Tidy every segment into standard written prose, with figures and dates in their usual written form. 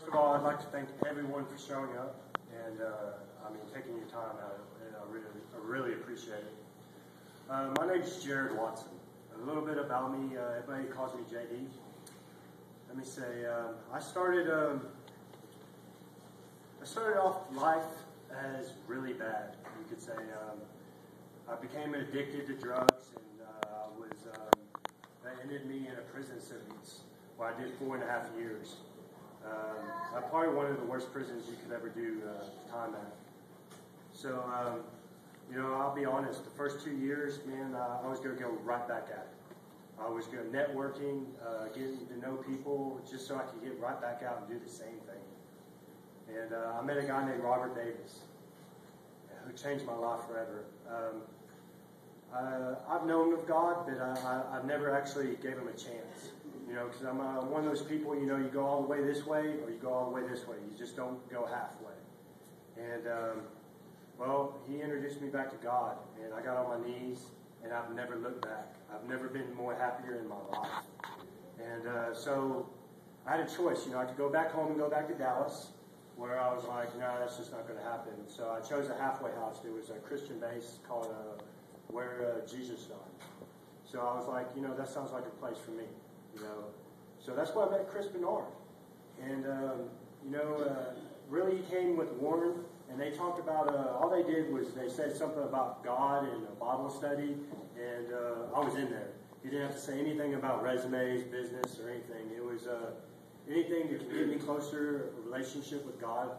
First of all, I'd like to thank everyone for showing up and taking your time out. And I really appreciate it. My name is Jared Watson. A little bit about me. Everybody calls me JD. Let me say, I started off life as really bad. You could say I became addicted to drugs, and that ended me in a prison sentence where I did 4.5 years. Probably one of the worst prisons you could ever do time at. So, I'll be honest, the first 2 years, man, I was going to go right back at it. I was going networking, getting to know people, just so I could get right back out and do the same thing. And I met a guy named Robert Davis, who changed my life forever. I've known of God, but I've never actually gave him a chance. Because I'm one of those people, you go all the way this way, or you go all the way this way. You just don't go halfway. And, he introduced me back to God, and I got on my knees, and I've never looked back. I've never been more happier in my life. And so I had a choice. I could go back home and go back to Dallas, where I was like, no, that's just not going to happen. So I chose a halfway house. It was a Christian base called Where Jesus Died. So I was like, that sounds like a place for me. So that's why I met Chris Bernard. And, really he came with Warren, and they talked about, all they did was they said something about God and a Bible study, and I was in there. He didn't have to say anything about resumes, business, or anything. It was anything that could get me closer, a relationship with God.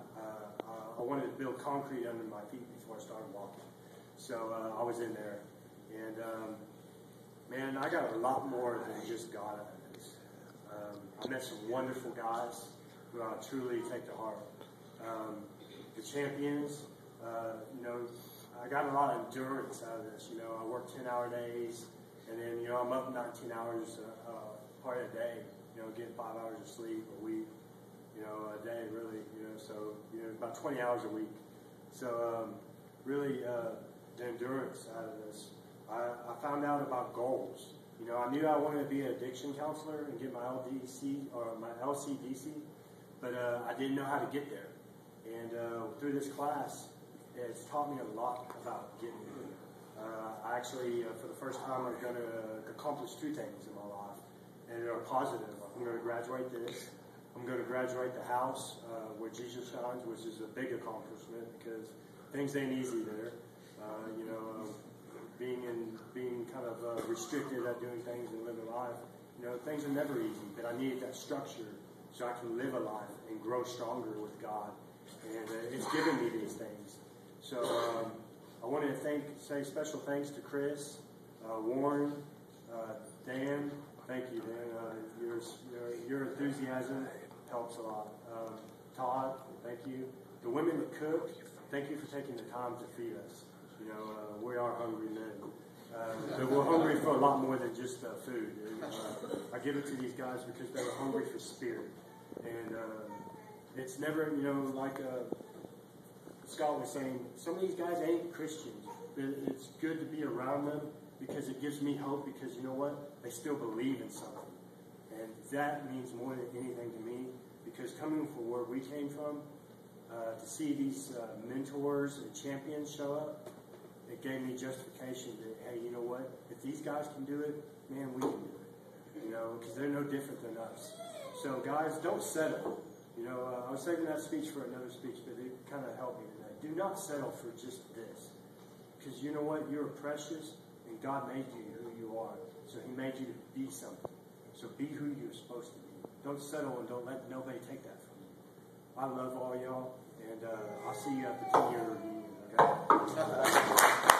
I wanted to build concrete under my feet before I started walking. So I was in there. And, man, I got a lot more than just God out of this. I met some wonderful guys who I truly take to heart. The champions, I got a lot of endurance out of this. I work 10-hour days, and then, I'm up 19 hours part of the day, getting 5 hours of sleep a week, a day really, so, about 20 hours a week. So, really, the endurance out of this. I found out about goals. I knew I wanted to be an addiction counselor and get my LDC or my LCDC, but I didn't know how to get there. And through this class, it's taught me a lot about getting there. I actually, for the first time, I'm going to accomplish 2 things in my life, and they're positive. I'm going to graduate this. I'm going to graduate the house where Jesus shines, which is a big accomplishment because things ain't easy there. Being kind of restricted at doing things and living life, things are never easy, but I needed that structure so I can live a life and grow stronger with God. And it's given me these things. So I wanted to say special thanks to Chris, Warren, Dan. Thank you, Dan. Your enthusiasm helps a lot. Todd, thank you. The women that cook, thank you for taking the time to feed us. We are hungry men. But we're hungry for a lot more than just food. I give it to these guys because they were hungry for spirit. And it's never, like Scott was saying, some of these guys ain't Christians. But it's good to be around them because it gives me hope because, you know what? They still believe in something. And that means more than anything to me because coming from where we came from, to see these mentors and champions show up, it gave me justification that, hey, you know what? If these guys can do it, man, we can do it. Because they're no different than us. So, guys, don't settle. I was saving that speech for another speech, but it kind of helped me today. Do not settle for just this. Because you know what? You're precious, and God made you who you are. So He made you to be something. So be who you're supposed to be. Don't settle and don't let nobody take that from you. I love all y'all, and I'll see you at the 2-year reunion, okay?